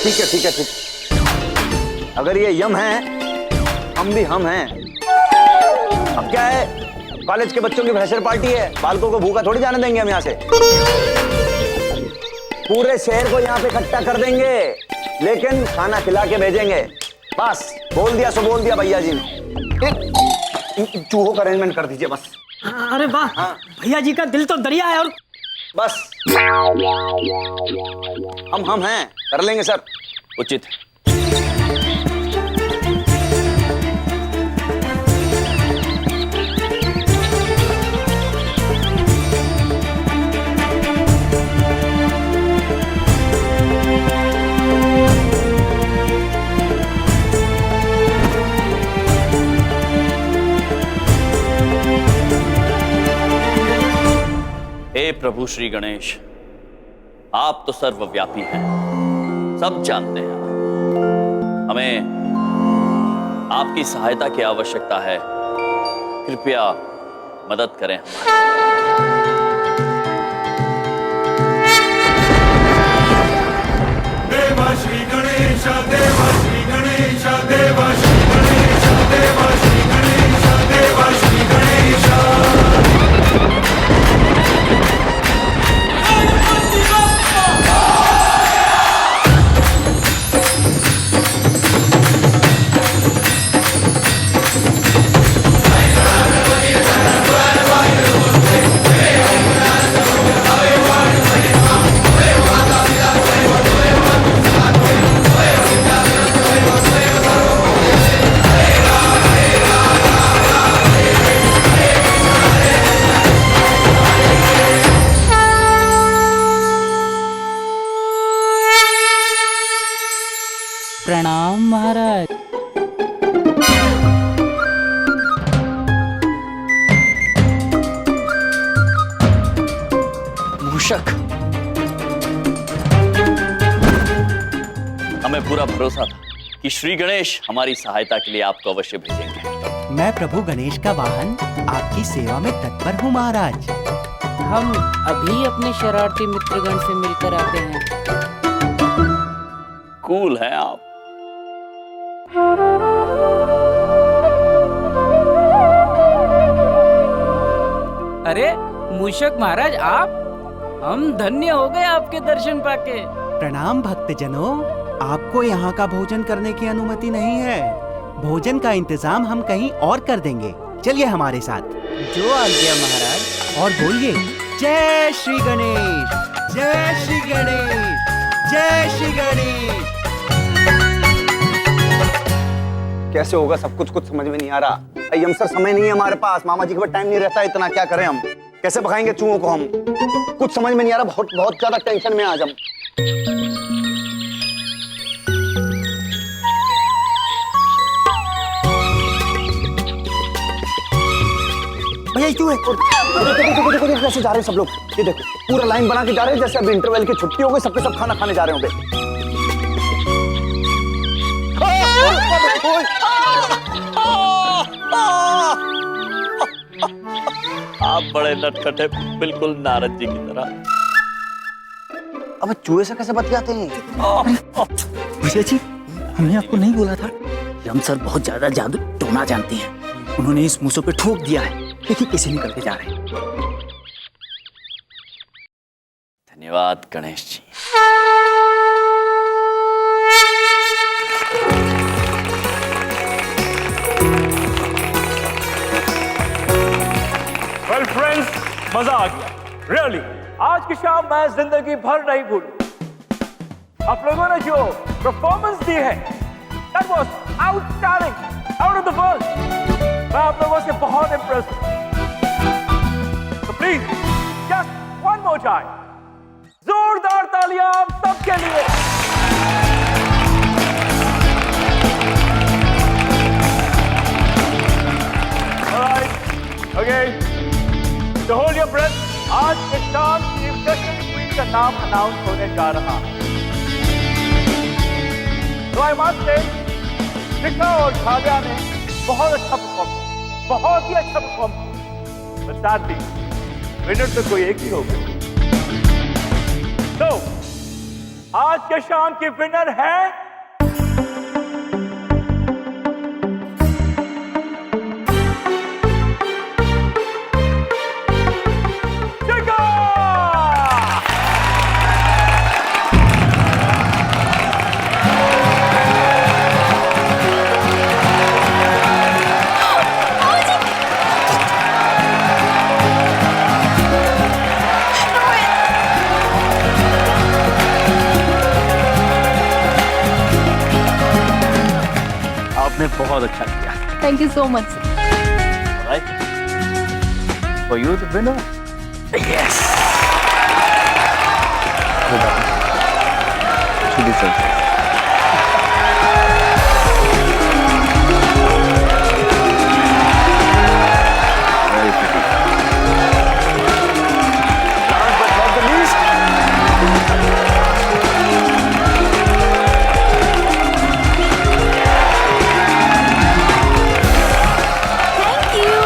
ठीक है ठीक है ठीक। अगर ये यम है, हम भी हम हैं। अब क्या है, कॉलेज के बच्चों की फ्रेशर पार्टी है, बालकों को भूखा थोड़ी जाने देंगे हम यहाँ से। पूरे शहर को यहाँ पे इकट्ठा कर देंगे, लेकिन खाना खिला के भेजेंगे। बस बोल दिया सो बोल दिया भैया जी ने। चूहों का अरेंजमेंट कर दीजिए बस। अरे वाह, भैया जी का दिल तो दरिया है। और बस हम हैं, कर लेंगे सर। उचित। हे प्रभु श्री गणेश, आप तो सर्वव्यापी हैं, सब जानते हैं। हमें आपकी सहायता की आवश्यकता है, कृपया मदद करें। देवा श्री गणेश, देवा श्री गणेश, देवा श्री गणेश, देवा श्री गणेश, देवा श्री गणेश। प्रणाम महाराज। मूषक, हमें पूरा भरोसा था कि श्री गणेश हमारी सहायता के लिए आपको अवश्य भेजेंगे। मैं प्रभु गणेश का वाहन आपकी सेवा में तत्पर हूँ महाराज। हम अभी अपने शरारती मित्रगण से मिलकर आते हैं। कूल हैं आप। अरे मूषक महाराज, आप, हम धन्य हो गए आपके दर्शन पाके। प्रणाम भक्तजनों, आपको यहाँ का भोजन करने की अनुमति नहीं है। भोजन का इंतजाम हम कहीं और कर देंगे। चलिए हमारे साथ। जो आज्ञा महाराज। और बोलिए, जय श्री गणेश, जय श्री गणेश, जय श्री गणेश। कैसे होगा सब कुछ समझ में नहीं आ रहा। हम सर समय नहीं है हमारे पास, मामा जी के पास टाइम नहीं रहता इतना, क्या करें हम, कैसे भगाएंगे चूहों को हम, कुछ समझ में नहीं आ रहा। बहुत बहुत ज्यादा टेंशन में आज हम। भैया चूहे, देखो देखो देखो कैसे जा रहे हैं सब लोग। ये देखो पूरा लाइन बना के जा रहे हैं, जैसे अभी इंटरवल की छुट्टी हो गई, सबके सब खाना खाने जा रहे होंगे। आप बड़े नटखट हैं, बिल्कुल नारद जी की तरह। अब चूहे से कैसे बतियाते हैं? भैया जी, हमने आपको नहीं बोला था, यम सर बहुत ज्यादा जादू टोना जानते हैं। उन्होंने इस मूसों पे ठोक दिया है। देखिए कैसे निकल के जा रहे हैं। धन्यवाद गणेश जी। वेल फ्रेंड्स, मजा आ गया रियली। आज की शाम मैं जिंदगी भर नहीं भूलूं। आप लोगों ने जो परफॉर्मेंस दी है, that was outstanding, out of the world। मैं आप लोगों से बहुत इम्प्रेस हूं। तो please just one more time, जोरदार तालियां आप सबके लिए। Alright, okay, so hold your breath। आज के शाम चीफ गेस्ट क्वीन का नाम अनाउंस होने जा रहा है। तो आई मस्ट से शिखा और भाग्या ने बहुत अच्छा परफॉर्म किया, बहुत ही अच्छा परफॉर्म किया। बट विनर तो कोई एक ही होगा। तो आज के शाम की विनर है शिखा। आपने बहुत अच्छा किया। Thank you so much. Right? For you the winner. Yes. She deserves it. Very pretty. Last but not the least. Thank you.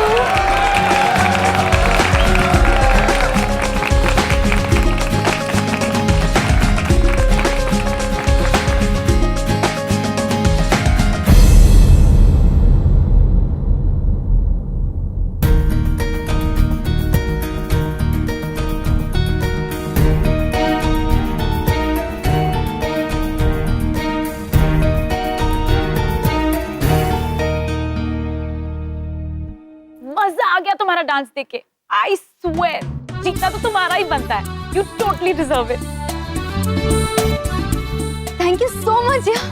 मजा आ गया तुम्हारा डांस देख के। आई स्वेयर जीतना तो तुम्हारा ही बनता है। You totally deserve it. Thank you so much यार।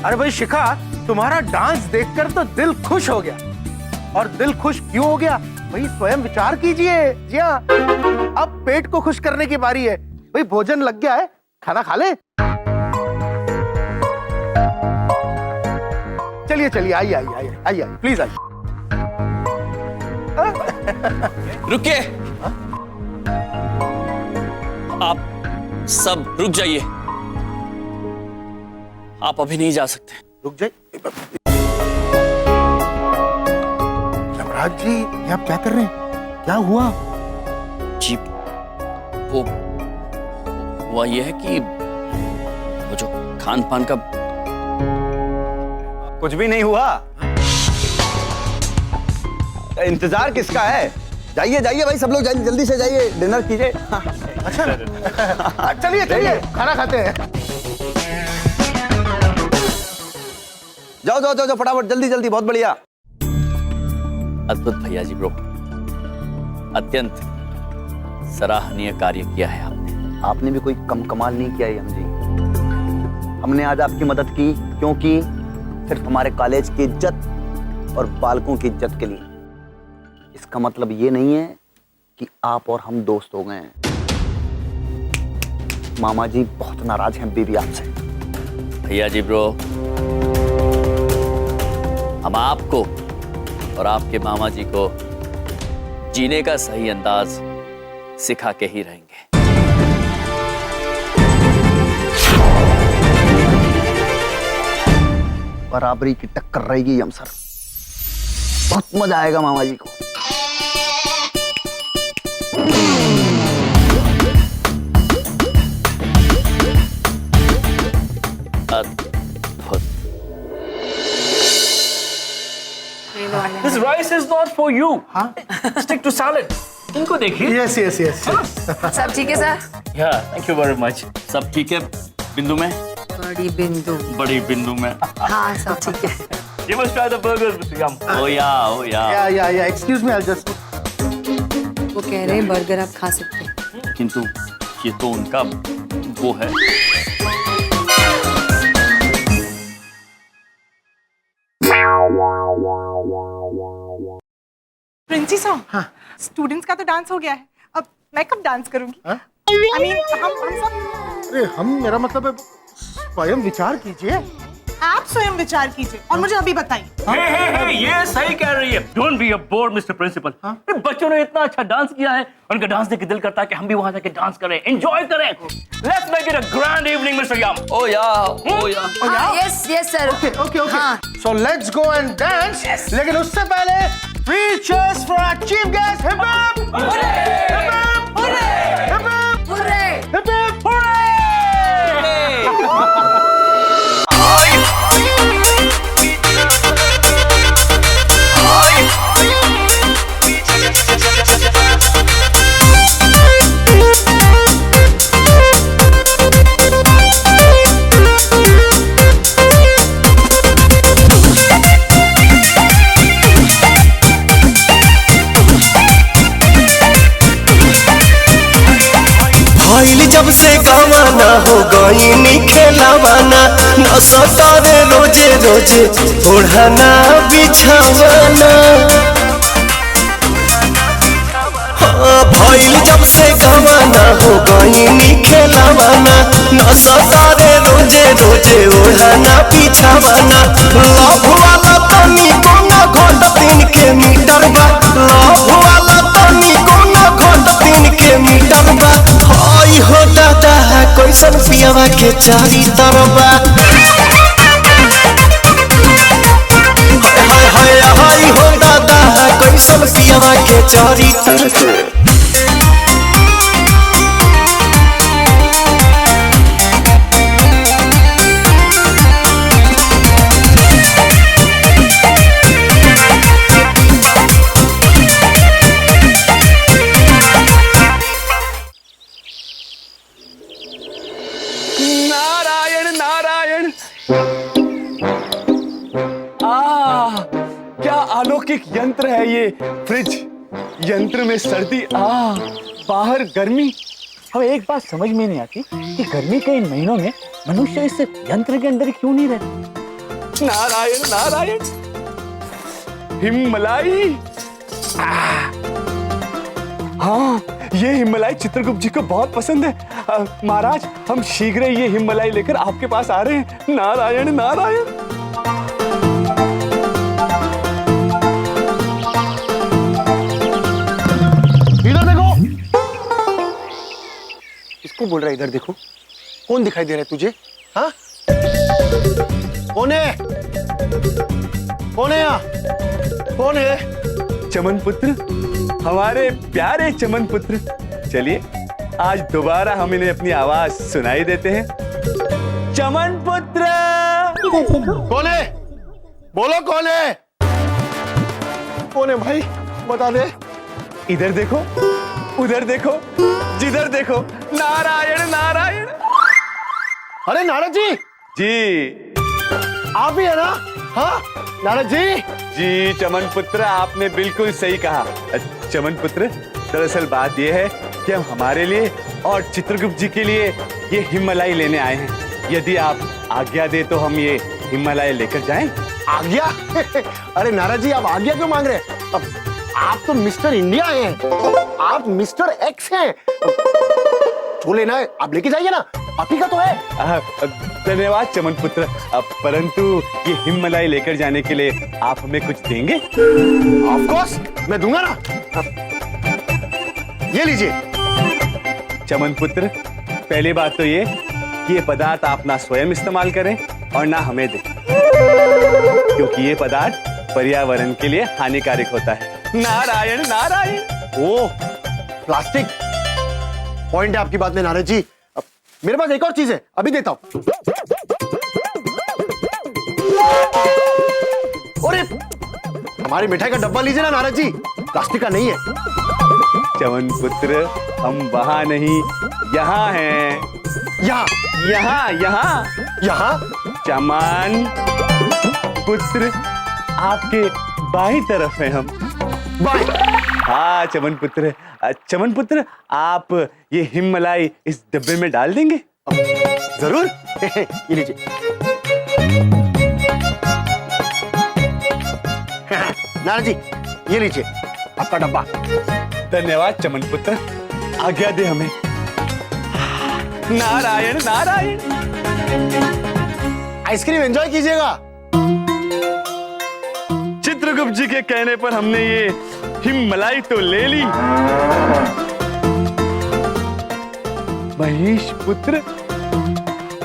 अरे भाई शिखा, तुम्हारा डांस देखकर तो दिल खुश हो गया। और दिल खुश क्यों हो गया भाई, स्वयं विचार कीजिए। जी हाँ, अब पेट को खुश करने की बारी है। भाई भोजन लग गया है, खाना खा ले। चलिए चलिए, आइए आइए आइए आइए, प्लीज आइए। रुकिए। आप सब रुक जाइए। आप अभी नहीं जा सकते। रुक जाइए। यमराज जी, ये आप क्या कर रहे हैं? क्या हुआ? जी वो हुआ ये है कि वो जो खान पान का कुछ भी नहीं हुआ। इंतजार किसका है? जाइए जाइए भाई, सब लोग जल्दी से जाइए, डिनर कीजिए। अच्छा चलिए चलिए, खाना खाते हैं। जाओ जाओ जाओ फटाफट, जल्दी जल्दी, बहुत बढ़िया। अद्भुत भैया जी ब्रो, अत्यंत सराहनीय कार्य किया है आपने। आपने भी कोई कम कमाल नहीं किया है हम जी। हमने आज आपकी मदद की क्योंकि सिर्फ हमारे कॉलेज की इज्जत और बालकों की इज्जत के लिए। इसका मतलब ये नहीं है कि आप और हम दोस्त हो गए हैं। मामा जी बहुत नाराज हैं बेबी आपसे। भैया जी ब्रो, हम आपको और आपके मामा जी को जीने का सही अंदाज सिखा के ही रहेंगे। बराबरी की टक्कर रहेगी हम सर, बहुत मजा आएगा मामा जी को। अद्भुत। This rice is not for you. Stick to salad. इनको देखिए। Yes yes yes. सब ठीक है sir? Yeah, thank you very much. सब ठीक है बिंदु में? बड़ी बिंदु। बड़ी बिंदु में। हाँ सब ठीक है। You must try the burgers, Mr. Yum. Oh yeah. या एक्सक्यूज मी, आई जस्ट। वो कह रहे हैं बर्गर आप खा सकते हैं। किंतु ये तो उनका वो है। प्रिंसी सॉन्ग। हाँ। स्टूडेंट्स का तो डांस हो गया है, अब मैं कब डांस करूंगी? I mean, हम सब। अरे हम, मेरा मतलब है स्वयं विचार कीजिए। आप स्वयं विचार कीजिए और मुझे अभी बताइए। ये सही कह रही है। Don't be a bored mister principal. बच्चों ने इतना अच्छा डांस किया है, उनका डांस देख के दिल करता है कि हम भी वहां जाके डांस करें, एंजॉय करें। Let's make it a grand evening mister याम। Oh yeah yes yes sir. Okay so let's go and dance. लेकिन उससे पहले 3 cheers for our chief guest. Hip hip! Hooray! Hip hip! Hooray! Hip hip! Hooray! Hip hip! जब से गवाना हो गई खेलावाना न सतारे रोजे रोजे ओढ़ाना बिछावाना। हाँ भइल जब से गवाना हो गई खेलावाना न सतारे रोजे रोजे ओढ़ाना बिछावाना। लव वाला तनी कोना घोट 3 के मीटर बा, लव वाला तनी कोना घोट 3 के मीटर बा। हाय हो दादा कैसन पियावा के चारी तरबा। हाय हाय हाय हो दादा कैसन पियावा के चारी तरबा। नारायण नारायण। क्या अलौकिक यंत्र है ये फ्रिज। यंत्र में सर्दी, बाहर गर्मी। हमें एक बात समझ में नहीं आती कि गर्मी के इन महीनों में मनुष्य इस यंत्र के अंदर क्यों नहीं रहता। नारायण नारायण। हिमलाई। हाँ ये हिमलाई चित्रगुप्त जी को बहुत पसंद है। महाराज हम शीघ्र ये हिमलाई लेकर आपके पास आ रहे हैं। नारायण नारायण। इधर देखो। किसको बोल रहा है इधर देखो? कौन दिखाई दे रहा है तुझे? हाँ कौन है? कौन है यहाँ? कौन है? चमन पुत्र, हमारे प्यारे चमन पुत्र। चलिए आज दोबारा हम इन्हें अपनी आवाज सुनाई देते हैं। चमन पुत्र। कौन है? बोलो कौन है? कौन है भाई बता दे। इधर देखो, उधर देखो, जिधर देखो। नारायण नारायण। अरे नारद जी। जी आप ही है ना? हाँ नारद जी। जी चमन पुत्र आपने बिल्कुल सही कहा। चमन पुत्र दरअसल बात यह है कि हम हमारे लिए और चित्रगुप्त जी के लिए ये हिमलाई लेने आए हैं। यदि आप आज्ञा दे तो हम ये हिमलाई लेकर जाएं। आज्ञा? अरे नारद जी आप आज्ञा क्यों मांग रहे हैं? अब आप तो मिस्टर इंडिया हैं, आप मिस्टर एक्स हैं। जो लेना है आप लेके जाइए ना, आप ही का तो है। धन्यवाद चमन पुत्र। परंतु ये हिमलाई लेकर जाने के लिए आप हमें कुछ देंगे? ऑफ कोर्स मैं दूंगा ना। ये लीजिए। चमन पुत्र पहली बात तो ये कि ये पदार्थ आप ना स्वयं इस्तेमाल करें और ना हमें दें, क्योंकि ये पदार्थ पर्यावरण के लिए हानिकारक होता है। नारायण नारायण। ओ प्लास्टिक। पॉइंट है आपकी बात में नारद जी। अब मेरे पास एक और चीज है, अभी देता हूं। अरे हमारी मिठाई का डब्बा लीजिए ना नारद जी, प्लास्टिक का नहीं है। चमन पुत्र हम वहां नहीं यहाँ हैं। यहाँ यहाँ यहाँ यहाँ। चमन पुत्र आपके बाईं तरफ हैं हम। बाय। हाँ चमन पुत्र। चमन पुत्र आप ये हिमलाई इस डब्बे में डाल देंगे? जरूर। ये लीजिए। नारद जी ये लीजिए आपका डब्बा। धन्यवाद चमन पुत्र, आज्ञा दे हमें। नारायण नारायण। आइसक्रीम एंजॉय कीजिएगा। चित्रगुप्त जी के कहने पर हमने ये हिममलाई तो ले ली, महेश पुत्र,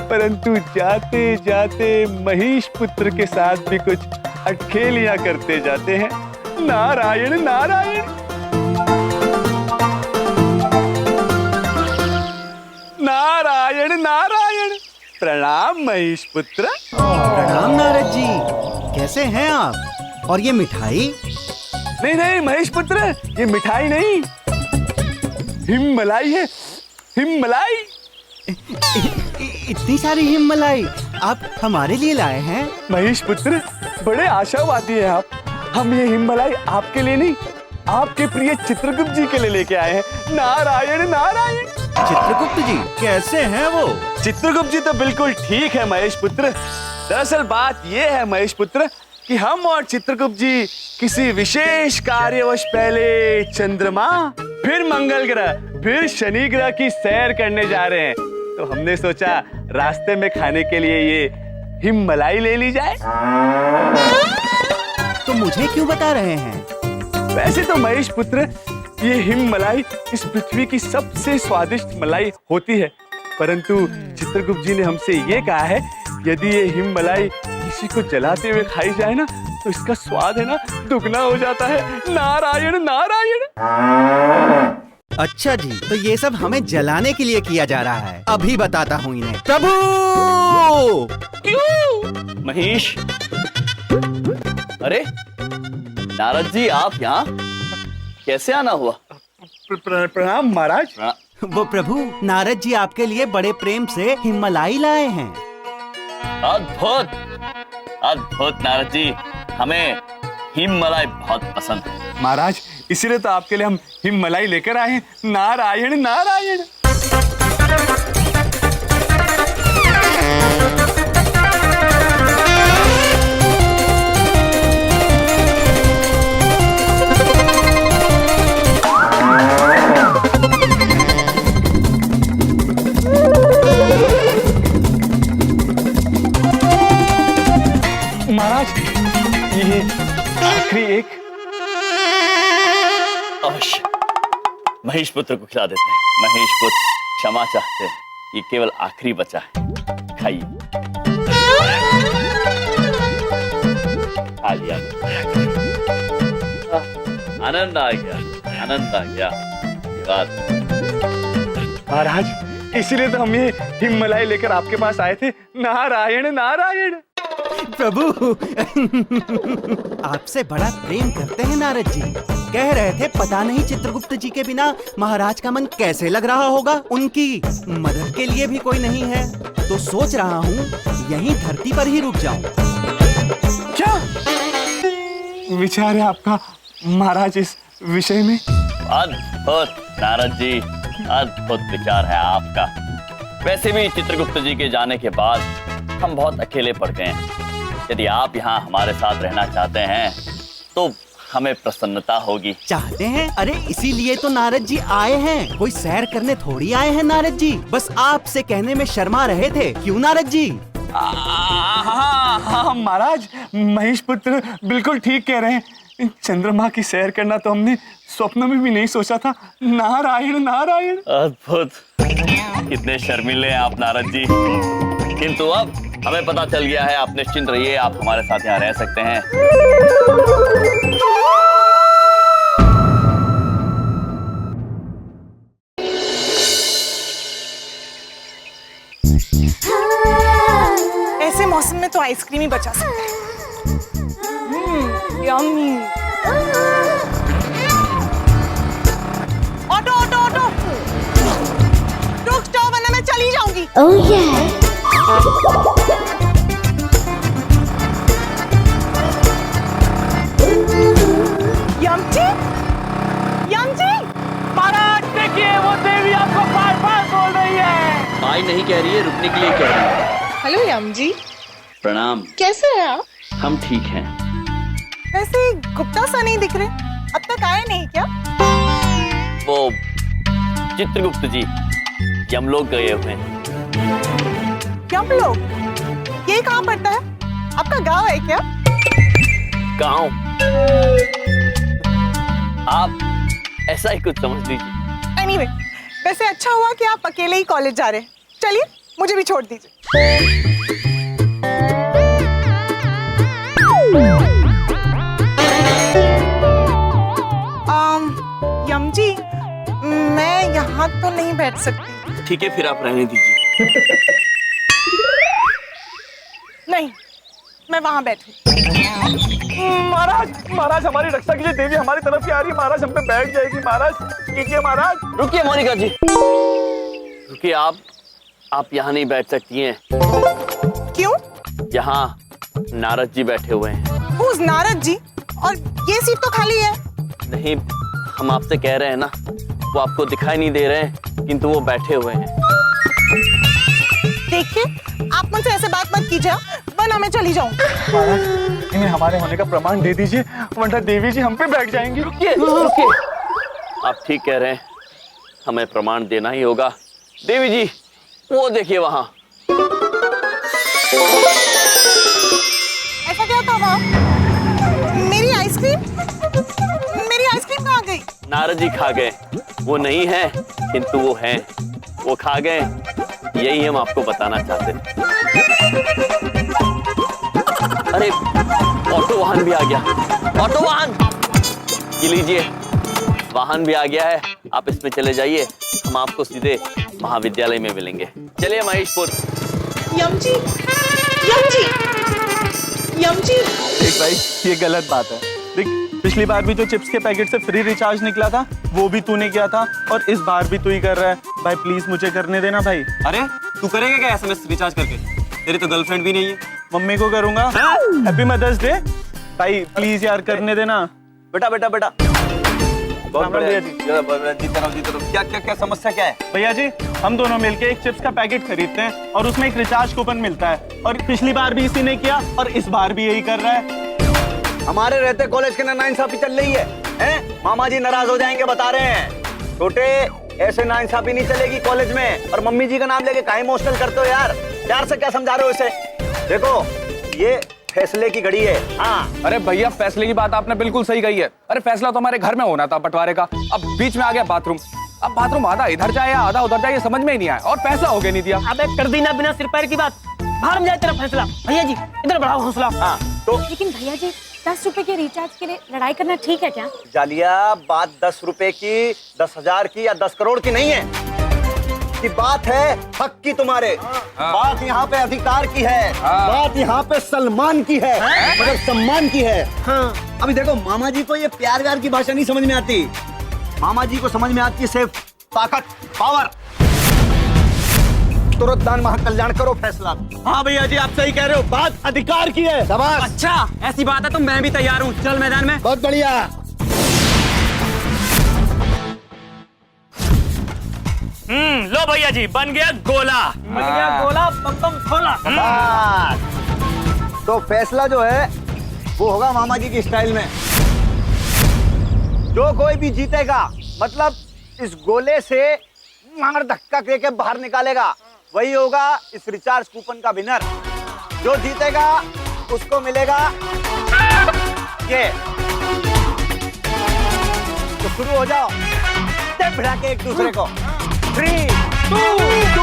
परंतु जाते जाते महेश पुत्र के साथ भी कुछ अटखेलियां करते जाते हैं। नारायण नारायण, नारायण नारायण। प्रणाम महेश पुत्र। प्रणाम नारद जी, कैसे हैं आप? और ये मिठाई? नहीं नहीं महेश पुत्र, ये मिठाई नहीं, हिममलाई है, हिममलाई। इतनी सारी हिममलाई आप हमारे लिए लाए हैं? महेश पुत्र, बड़े आशावादी हैं आप। हम ये हिममलाई आपके लिए नहीं, आपके प्रिय चित्रगुप्त जी के लिए लेके आए हैं। नारायण नारायण। चित्रगुप्त जी कैसे हैं वो? चित्रगुप्त जी तो बिल्कुल ठीक है महेश पुत्र। दरअसल बात ये है महेश पुत्र कि हम और चित्रगुप्त जी किसी विशेष कार्यवश पहले चंद्रमा, फिर मंगल ग्रह, फिर शनि ग्रह की सैर करने जा रहे हैं। तो हमने सोचा रास्ते में खाने के लिए ये हिममलाई ले ली जाए। तो मुझे क्यों बता रहे हैं? वैसे तो महेश पुत्र, ये हिममलाई इस पृथ्वी की सबसे स्वादिष्ट मलाई होती है, परंतु चित्रगुप्त जी ने हमसे ये कहा है यदि ये हिममलाई किसी को जलाते हुए खाई जाए ना तो इसका स्वाद है ना दुगना हो जाता है। नारायण नारायण। अच्छा जी, तो ये सब हमें जलाने के लिए किया जा रहा है। अभी बताता हूँ इन्हें। प्रभु! क्यों? महेश, अरे नारद जी आप यहाँ कैसे आना हुआ? प्रणाम महाराज। वो प्रभु, नारद जी आपके लिए बड़े प्रेम से हिममलाई लाए हैं। अद्भुत अद्भुत नारद जी, हमें हिममलाई बहुत पसंद है। महाराज, इसीलिए तो आपके लिए हम हिममलाई लेकर आए हैं। नारायण नारायण। महाराज, ये आखिरी एक। अवश्य महेश पुत्र को खिला देते हैं। महेश पुत्र क्षमा चाहते हैं, ये केवल आखिरी बचा है, खाइए। खा लिया, आनंद आ गया, आनंद आ गया। ये बात महाराज, इसीलिए तो हम ये हिममलाई लेकर आपके पास आए थे। नारायण नारायण। प्रभु आपसे बड़ा प्रेम करते हैं नारद जी। कह रहे थे पता नहीं चित्रगुप्त जी के बिना महाराज का मन कैसे लग रहा होगा। उनकी मदद के लिए भी कोई नहीं है, तो सोच रहा हूँ यहीं धरती पर ही रुक जाऊं। क्या विचार है आपका महाराज इस विषय में? अद्भुत नारद जी, अद्भुत विचार है आपका। वैसे भी चित्रगुप्त जी के जाने के बाद हम बहुत अकेले पड़ गए हैं। यदि आप यहाँ हमारे साथ रहना चाहते हैं तो हमें प्रसन्नता होगी। चाहते हैं? अरे इसीलिए तो नारद जी आए हैं, कोई सैर करने थोड़ी आए हैं नारद जी। बस आपसे कहने में शर्मा रहे थे, क्यों नारद जी? हाँ महाराज, महेश पुत्र बिल्कुल ठीक कह रहे हैं। चंद्रमा की सैर करना तो हमने स्वप्न में भी नहीं सोचा था। नारायण नारायण। अद्भुत, कितने शर्मीले हैं आप नारद जी। किंतु अब हमें पता चल गया है, आप निश्चिंत रहिए, आप हमारे साथ यहाँ रह सकते हैं। ऐसे मौसम में तो आइसक्रीम ही बचा सकते हैं। यम्मी। ऑटो ऑटो ऑटो, रुक जाओ वरना मैं चली जाऊंगी। Oh yeah. यमची, यमची, महाराज देखिए, वो देवी आपको बार बार बोल रही है। बाई नहीं कह रही है, रुकने के लिए कह रही है। हेलो यमजी। प्रणाम। कैसे हैं आप? हम ठीक हैं। वैसे गुप्ता सा नहीं दिख रहे, अब तक आए नहीं क्या? वो चित्रगुप्त जी यमलोक गए हुए हैं। यमलोक? ये ये कहाँ पड़ता है? आपका गांव है क्या? गांव? आप ऐसा ही कुछ समझ लीजिए। एनीवे, वैसे अच्छा हुआ कि आप अकेले ही कॉलेज जा रहे हैं। चलिए, मुझे भी छोड़ दीजिए। यम जी, मैं यहाँ तो नहीं बैठ सकती। ठीक है, फिर आप रहने दीजिए। नहीं, मैं वहाँ बैठूं। महाराज, महाराज हमारी रक्षा कीजिए, देवी हमारी तरफ से आ रही है, महाराज हम पे बैठ जाएगी, महाराज कीजिए महाराज। रुकिए मोनिका जी, रुकिए। आप यहाँ नहीं बैठ सकती हैं। क्यों? यहाँ नारद जी बैठे हुए हैं। Who's नारद जी? और ये सीट तो खाली है। नहीं, हम आपसे कह रहे हैं ना, वो आपको दिखाई नहीं दे रहे हैं, किंतु वो बैठे हुए हैं। देखिए, आप मुझसे ऐसे बात मत कीजिए, वरना मैं चली जाऊँ। महाराज, इन्हें हमारे होने का प्रमाण दे दीजिए, वरना देवी जी हम पे बैठ जाएंगी। रुकिए, रुकिए। आप ठीक कह रहे हैं, हमें प्रमाण देना ही होगा। देवी जी, वो देखिए वहाँ। ऐसा क्या था वहाँ? मेरी आइसक्रीम कहाँ गई? नारद जी खा गए। वो नहीं है, किंतु वो हैं। वो खा गए, यही हम आपको बताना चाहते थे। अरे, ऑटो वाहन भी आ गया। ऑटो वाहन, ये लीजिए, वाहन भी आ गया है। आप इसमें चले जाइए, हम आपको सीधे महाविद्यालय में मिलेंगे। चलिए महेशपुर। यम जी, यम जी, यम जी। देख भाई, ये गलत बात है। देख, पिछली बार भी जो चिप्स के पैकेट से फ्री रिचार्ज निकला था, वो भी तूने किया था, और इस बार भी तू ही कर रहा है। भाई प्लीज मुझे करने देना भाई। अरे तू करेगा क्या एसएमएस रिचार्ज करके? तेरी तो गर्लफ्रेंड भी नहीं है। मम्मी को करूंगा। Happy mother's day. भाई प्लीज यार करने देना। बेटा बेटा बेटा, बहुत बढ़िया जी। क्या क्या क्या समस्या क्या है? भैया जी, हम दोनों मिलके एक चिप्स का पैकेट खरीदते हैं और उसमें एक रिचार्ज कूपन मिलता है, और पिछली बार भी इसी ने किया और इस बार भी यही कर रहा है। हमारे रहते कॉलेज के नाइंसाफी चल रही है, हैं? मामा जी नाराज हो जाएंगे, बता रहे हैं। छोटे, ऐसे नाइंसाफी नहीं चलेगी कॉलेज में। और मम्मी जी का नाम लेके काहे इमोशनल करते हो यार? प्यार से क्या समझा रहे हो इसे? देखो, ये फैसले की घड़ी है। हाँ। अरे भैया, फैसले की बात आपने बिल्कुल सही कही है। अरे फैसला तो हमारे घर में होना था बंटवारे का, अब बीच में आ गया बाथरूम। अब बाथरूम आधा इधर जाए या आधा उधर जाए, ये समझ में ही नहीं आया, और पैसा हो गया नहीं दिया। अबे कर दी ना बिना सिर पैर की बात। बाहर में जाए तेरा फैसला। भैया जी, इधर बढ़ाओ हौसला। हाँ, तो लेकिन भैया जी, 10 रुपए के रिचार्ज के लिए लड़ाई करना ठीक है क्या? जालिया, बात 10 रुपए की, 10,000 की या 10 करोड़ की नहीं है। की बात है हक की तुम्हारे। बात यहाँ पे अधिकार की है। बात यहाँ पे सलमान की है, मगर सम्मान की है। हाँ। अभी देखो, मामा जी को ये प्यार व्यार की भाषा नहीं समझ में आती। मामा जी को समझ में आती है सिर्फ ताकत, पावर। तुरंत दान महाकल्याण करो, फैसला। हाँ भैया जी, आप सही कह रहे हो, बात अधिकार की है। शाबाश। अच्छा, ऐसी बात है तो मैं भी तैयार हूँ। चल मैदान में। बहुत बढ़िया। लो भैया जी, बन गया गोला। बन गया गोला, बम खोला। तो फैसला जो है वो होगा मामा जी की स्टाइल में। जो कोई भी जीतेगा, मतलब इस गोले से मार धक्का देके बाहर निकालेगा, वही होगा इस रिचार्ज कूपन का विनर। जो जीतेगा उसको मिलेगा ये। तो शुरू हो जाओ, स्टेप भिड़ा के एक दूसरे को। 3, 2, 1।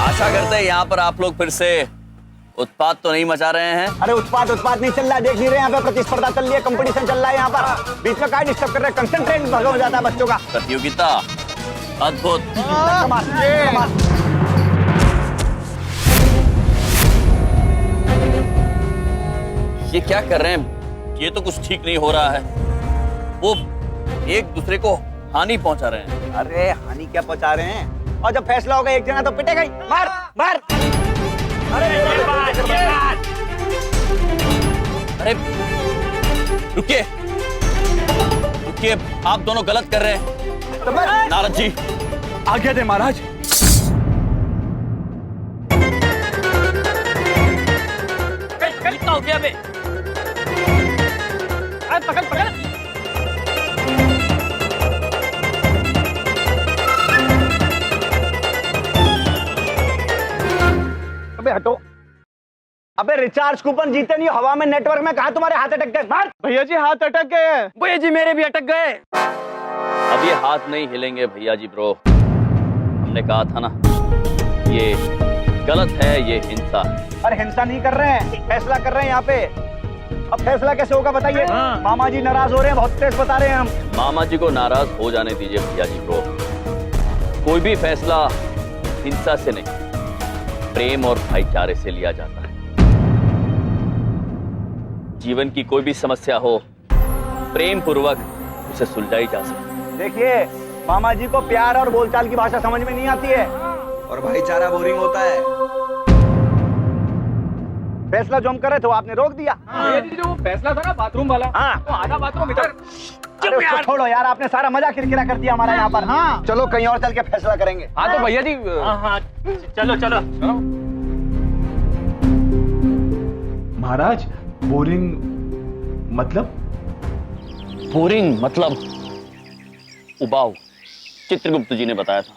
आशा करते हैं यहाँ पर आप लोग फिर से उत्पाद तो नहीं मचा रहे हैं। अरे उत्पाद नहीं चल रहा है, देख नहीं रहे? यहाँ पे प्रतिस्पर्धा चल रही है, कंपटीशन चल रहा है। यहाँ पर बीच में काय डिस्टर्ब कर रहे हैं? कंसंट्रेट भंग हो जाता है बच्चों का। प्रतियोगिता अद्भुत। ये क्या कर रहे हैं? ये तो कुछ ठीक नहीं हो रहा है। वो एक दूसरे को हानि पहुंचा रहे हैं। अरे हानि क्या पहुंचा रहे हैं? और जब फैसला होगा एक जना तो पिटेगा ही। मार मार। अरे रुकिए रुकिए, आप दोनों गलत कर रहे हैं। नारद जी आज्ञा दे महाराज। कितना हो गया बे? पकड़ पकड़। अबे हटो। अबे रिचार्ज कूपन जीते नहीं, हवा में नेटवर्क में, कहा तुम्हारे हाथ अटक गए? मार। भैया जी हाथ अटक गए हैं। भैया जी मेरे भी अटक गए। अब ये हाथ नहीं हिलेंगे भैया जी ब्रो। हमने कहा था ना, ये गलत है, ये हिंसा है। अरे हिंसा नहीं कर रहे हैं, फैसला कर रहे हैं यहाँ पे। अब फैसला कैसे होगा बताइए? मामा जी नाराज हो रहे हैं, बहुत तेज बता रहे हैं हम। मामा जी को नाराज हो जाने दीजिए भैया जी ब्रो। कोई भी फैसला हिंसा से नहीं, प्रेम और भाईचारे से लिया जाता है। जीवन की कोई भी समस्या हो, प्रेम पूर्वक उसे सुलझाई जा सकती। देखिए मामा जी को प्यार और बोलचाल की भाषा समझ में नहीं आती है, और भाईचारा बोरिंग होता है। फैसला जो हम कर रहे थे वो आपने रोक दिया। ये जो वो फैसला था ना बाथरूम वाला, हाँ। तो आधा बाथरूम इधर। अरे उसको छोड़ो यार, आपने सारा मजा किरकिरा कर दिया हमारा यहाँ पर। हाँ चलो कहीं और चल के फैसला करेंगे। हाँ तो भैया जी हाँ चलो चलो। महाराज बोरिंग मतलब? बोरिंग मतलब उबाऊ। चित्रगुप्त जी ने बताया था,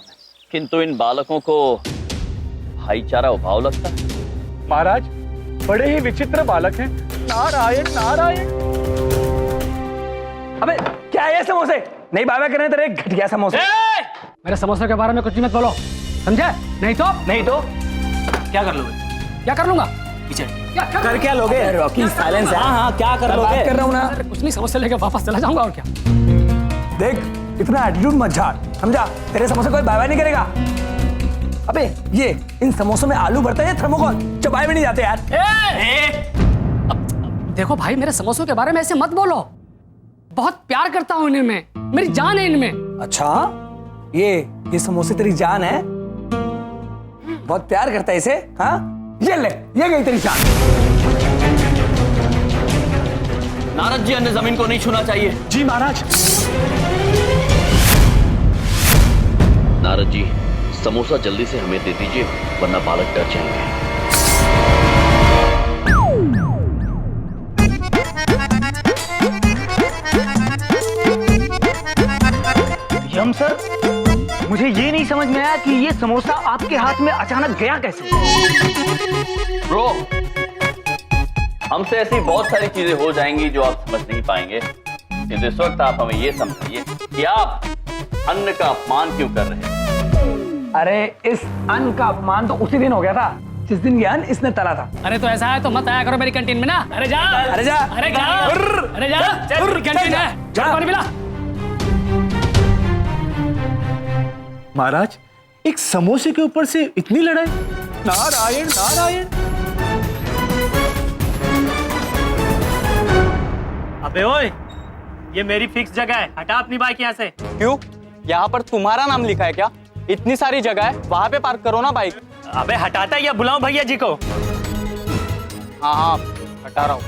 किंतु इन बालकों को भाईचारा उबाऊ लगता है। महाराज बड़े ही विचित्र बालक हैं। नारायण नारायण। अबे क्या है ये समोसे? नहीं बाबा कर रहे तेरे घटिया समोसे। मेरे समोसे के बारे में कुछ भी मत बोलो, समझे? नहीं तो क्या कर लोगे? क्या कर लूंगा? पीछे कर क्या लोगे? रॉकी साइलेंस है। हाँ क्या कर लोगे? कर रहा हूँ ना, कुछ नहीं, समोसे लेके वापस चला जाऊंगा और क्या। देख इतना एटीट्यूड मत झाड़, समझा? तेरे समोसे कोई बाय नहीं करेगा। अबे ये इन समोसों में आलू भरता है या थर्मोकोल? चबाए भी नहीं जाते यार। देखो भाई, मेरे समोसों के बारे में ऐसे मत बोलो। बहुत प्यार करता हूँ इनमें, मेरी जान है इनमें। अच्छा ये समोसे तेरी जान है? बहुत प्यार करता है इसे? हाँ ये ले, ये गई तेरी जान। नारद जी, अन्य जमीन को नहीं छूना चाहिए। जी महाराज। नारद जी, समोसा जल्दी से हमें दे दीजिए, वरना बालक डर जाएंगे। यम सर, मुझे ये नहीं समझ में आया कि ये समोसा आपके हाथ में अचानक गया कैसे? ब्रो, हमसे ऐसी बहुत सारी चीजें हो जाएंगी जो आप समझ नहीं पाएंगे, किंतु इस वक्त आप हमें ये समझिए कि आप अन्न का अपमान क्यों कर रहे हैं। अरे इस अन्न का अपमान तो उसी दिन हो गया था जिस दिन ये अन्न इसने तला था। अरे तो ऐसा है तो मत आया करो मेरी कैंटीन में ना। अरे जा अरे जा अरे जा अरे जा, कैंटीन है, जा पानी पिला। महाराज एक समोसे के ऊपर से इतनी लड़ाई? नारायण नारायण। अबे ओए, ये मेरी फिक्स जगह है, हटा अपनी बाइक यहाँ से। क्यों? यहाँ पर तुम्हारा नाम लिखा है क्या? इतनी सारी जगह है, वहां पे पार्क करो ना बाइक। अबे हटाता या बुलाऊं भैया जी को? हाँ हटा रहा हूँ।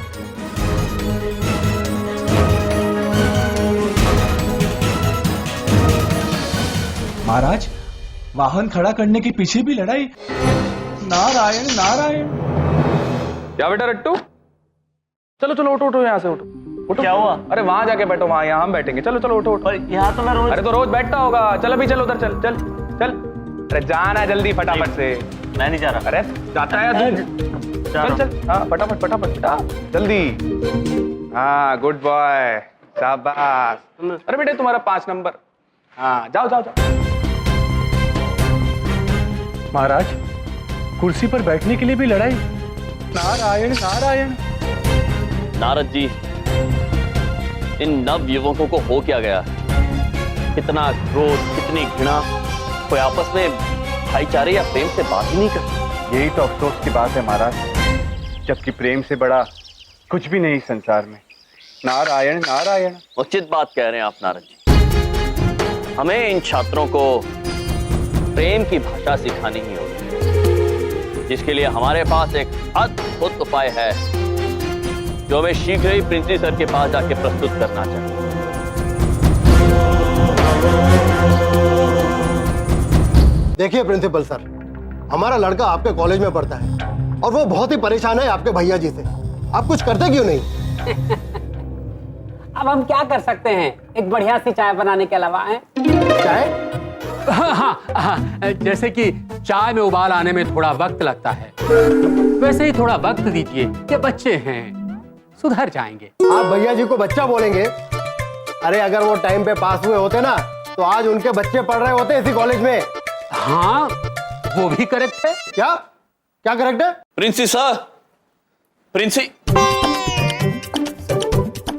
महाराज वाहन खड़ा करने के पीछे भी लड़ाई? नारायण नारायण। क्या बेटा रट्टू, चलो चलो उठो उठो, यहाँ से उठो उठो। क्या हुआ? अरे वहां जाके बैठो, वहां यहाँ हम बैठेंगे। चलो चलो उठो उठो। यहाँ तो मैं रोज। अरे तो रोज बैठता होगा। चल अभी चल उधर, चल चल चल। अरे जाना जल्दी फटाफट से। मैं नहीं जा रहा। अरे जाता है तू, चल चल। हाँ फटाफट फटाफट बेटा जल्दी। हाँ गुड बॉय, शाबाश। अरे बेटे तुम्हारा 5 नंबर। हाँ जाओ जाओ जाओ। महाराज कुर्सी पर बैठने के लिए भी लड़ाई? नारायण नारायण। नारद जी, इन नव युवकों को हो क्या गया? कितना क्रोध, कितनी घृणा, कोई आपस में भाईचारे या प्रेम से बात ही नहीं करता। यही तो अफसोस की बात है महाराज, जबकि प्रेम से बड़ा कुछ भी नहीं संसार में। नारायण नारायण। उचित बात कह रहे हैं आप नारद जी। हमें इन छात्रों को प्रेम की भाषा सिखानी ही होगी, जिसके लिए हमारे पास एक अद्भुत उपाय है जो हमें शीघ्र ही प्रिंसिपल सर के पास जाके प्रस्तुत करना चाहिए। देखिए प्रिंसिपल सर, हमारा लड़का आपके कॉलेज में पढ़ता है और वो बहुत ही परेशान है आपके भैया जी से। आप कुछ करते क्यों नहीं? अब हम क्या कर सकते हैं एक बढ़िया सी चाय बनाने के अलावा है? चाय? हाँ, जैसे कि चाय में उबाल आने में थोड़ा वक्त लगता है, वैसे ही थोड़ा वक्त दीजिए। ये बच्चे हैं, सुधर जाएंगे। आप भैया जी को बच्चा बोलेंगे? अरे अगर वो टाइम पे पास हुए होते ना तो आज उनके बच्चे पढ़ रहे होते इसी कॉलेज में। हाँ, वो भी करेक्ट है। क्या क्या करेक्ट है? प्रिंसी सर, प्रिंसी,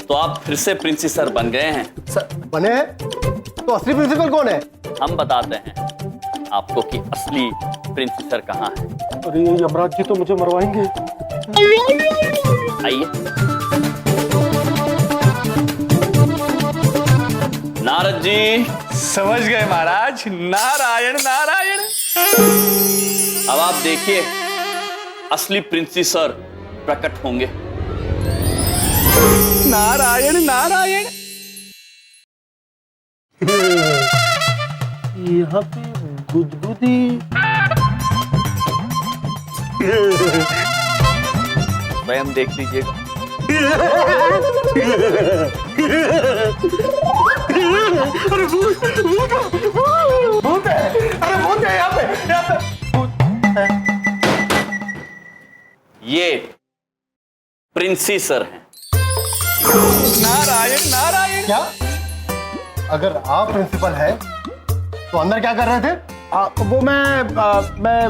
तो आप फिर से प्रिंसी सर बन गए हैं। सर बने हैं? तो असली प्रिंसिपल कौन है? हम बताते हैं आपको कि असली प्रिंसी सर कहाँ है। अरे यमराज जी तो मुझे मरवाएंगे। आइए। नारद जी। समझ गए महाराज। नारायण नारायण। अब आप देखिए असली प्रिंसी सर प्रकट होंगे। नारायण नारायण। यहाँ पे गुदगुदी। स्वयं देख लीजिएगा। अरे भूत है। अरे भूत है यहाँ पे भूत है। ये प्रिंसी सर हैं। नारायण नारायण। क्या? अगर आप प्रिंसिपल है तो अंदर क्या कर रहे थे? वो मैं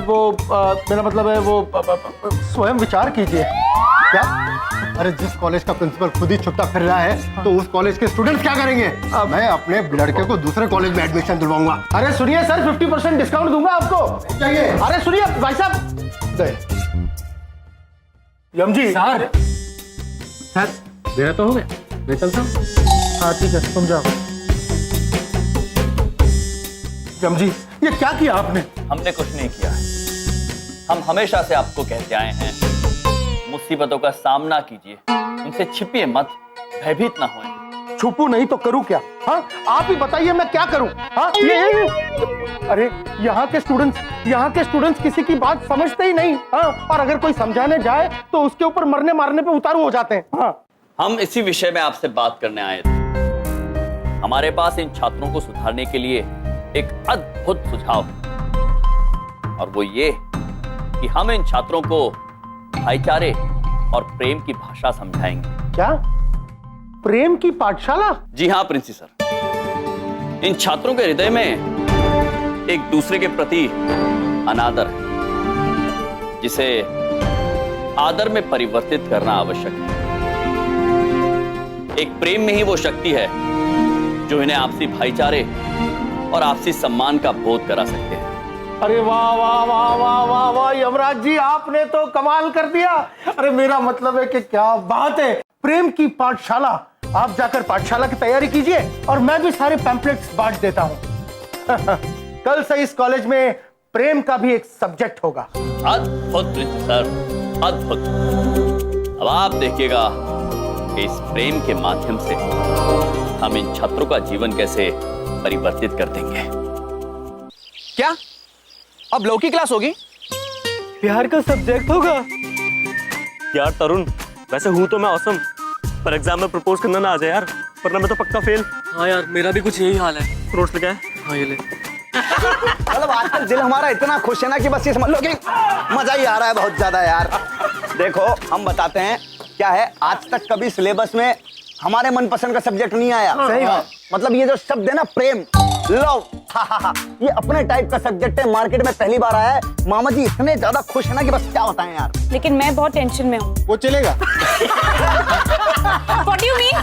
वो मेरा मतलब है वो स्वयं विचार कीजिए। क्या? अरे जिस कॉलेज का प्रिंसिपल खुद ही छुट्टा फिर रहा है तो उस कॉलेज के स्टूडेंट्स क्या करेंगे? मैं अपने लड़के को दूसरे कॉलेज में एडमिशन दिलवाऊंगा। अरे सुनिए सर, 50% डिस्काउंट दूंगा आपको। चाहिए? अरे सुनिए भाई साहब। यम जी। सर मेरा तो हो गया, मैं चलता हूँ। हाँ ठीक है, तुम जाओ। यम जी, ये क्या किया आपने? हमने कुछ नहीं किया है। हम हमेशा से आपको कहते आए हैं मुसीबतों का सामना कीजिए, उनसे छिपिए मत, भयभीत ना होएं। छुपू नहीं तो करूं क्या? हाँ आप ही बताइए मैं क्या करूं? हाँ ये अरे यहाँ के स्टूडेंट्स किसी की बात समझते ही नहीं। हाँ, और अगर कोई समझाने जाए तो उसके ऊपर मरने मारने पे उतारू हो जाते हैं। हाँ, हम इसी विषय में आपसे बात करने आए थे। हमारे पास इन छात्रों को सुधारने के लिए एक अद्भुत सुझाव है, और वो ये कि हम इन छात्रों को भाईचारे और प्रेम की भाषा समझाएंगे। क्या? प्रेम की पाठशाला? जी हाँ प्रिंसी सर, इन छात्रों के हृदय में एक दूसरे के प्रति अनादर है, जिसे आदर में परिवर्तित करना आवश्यक है। एक प्रेम में ही वो शक्ति है जो इन्हें आपसी भाईचारे और आपसी सम्मान का बोध करा सकते हैं। अरे वाह वाह वाह वाह वाह वाह यमराज जी, आपने तो कमाल कर दिया। अरे मेरा मतलब है कि क्या बात है, प्रेम की पाठशाला। आप जाकर पाठशाला की तैयारी कीजिए और मैं भी सारे पैम्पलेट्स बांट देता हूँ। कल से इस कॉलेज में प्रेम का भी एक सब्जेक्ट होगा। अद्भुत प्रिंसी सर, अद्भुत। अब आप देखिएगा कि इस प्रेम के माध्यम से हम इन छात्रों का जीवन कैसे परिवर्तित कर देंगे। क्या अब लौ की क्लास होगी? प्यार का सब्जेक्ट होगा? यार तरुण, वैसे हूं तो मैं औसम, पर एग्जाम में प्रपोज करना ना आ जाए यार, वरना मैं तो पक्का फेल। हाँ यार, मेरा भी कुछ यही हाल है। नोट्स लिखा है? हाँ ये ले। मतलब आजकल दिल हमारा इतना खुश है ना कि बस ये समझ लो कि मजा ही आ रहा है बहुत ज्यादा यार। देखो हम बताते हैं क्या है, आज तक कभी सिलेबस में हमारे मनपसंद का सब्जेक्ट नहीं आया। सही बात। मतलब ये जो शब्द है ना प्रेम, लव, ये अपने टाइप का सब्जेक्ट है, मार्केट में पहली बार आया है। मामा जी इतने ज्यादा खुश है ना कि बस क्या बताएं यार। लेकिन मैं बहुत टेंशन में हूँ। वो चलेगा? What do you mean?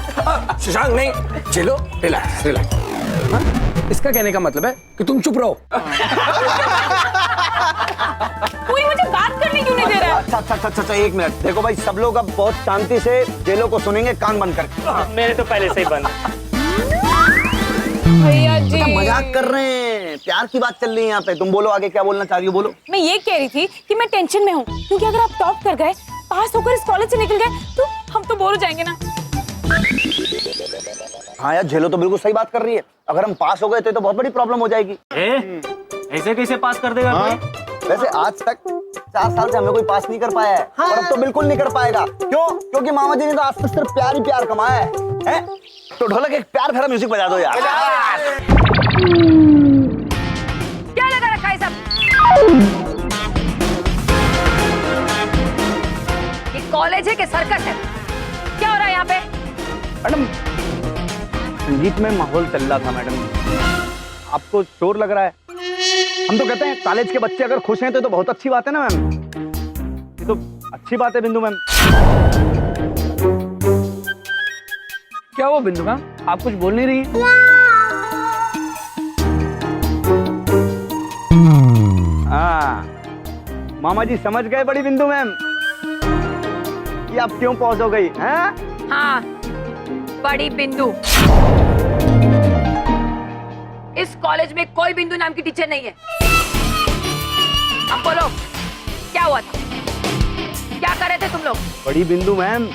Shashank नहीं, चलो रिलैक्स रिलैक्स। इसका कहने का मतलब है कि तुम चुप रहो। कोई मुझे बात करने क्यों नहीं दे रहा है? अच्छा एक मिनट, देखो भाई सब लोग अब बहुत शांति से जेलों को सुनेंगे, कान बंद करके। मेरे तो पहले से ही बंद। भैया जी मजाक कर रहे हैं, प्यार की बात चल रही है यहाँ पे। तुम बोलो आगे क्या बोलना चाह रही हो, बोलो। मैं ये कह रही थी कि मैं टेंशन में हूँ, क्योंकि अगर आप टॉप कर गए, पास होकर इस कॉलेज से निकल गए, तो हम तो बोर हो जाएंगे ना। हाँ यार, झेलो तो बिल्कुल सही बात कर रही है। अगर हम पास हो गए तो बहुत बड़ी प्रॉब्लम हो जाएगी। ऐसे कैसे पास कर देगा कोई? वैसे आज तक 4 साल से हमें कोई पास नहीं कर पाया है। और अब तो बिल्कुल नहीं कर पाएगा। क्यों? क्योंकि मामा जी ने तो आज तक सिर्फ प्यार ही प्यार कमाया है। तो ढोलक एक प्यार भरा म्यूजिक बजा दो यार। क्या लगा रखा है सब? ये कॉलेज है कि सर्कस है? क्या हो रहा है यहाँ पे? मैडम, संगीत में माहौल चल रहा था मैडम। आपको शोर लग रहा है? हम तो कहते हैं कॉलेज के बच्चे अगर खुश हैं तो बहुत अच्छी बात है ना मैम। ये तो अच्छी बात है बिंदु मैम। क्या हुआ बिंदु मैम, आप कुछ बोल नहीं रही? हाँ, मामा जी समझ गए बड़ी बिंदु मैम कि आप क्यों पॉज हो गई हैं? हाँ, बड़ी बिंदु। इस कॉलेज में कोई बिंदु नाम की टीचर नहीं है। अब बोलो, क्या हुआ था? क्या कर रहे थे तुम लोग? बड़ी बिंदु मैम,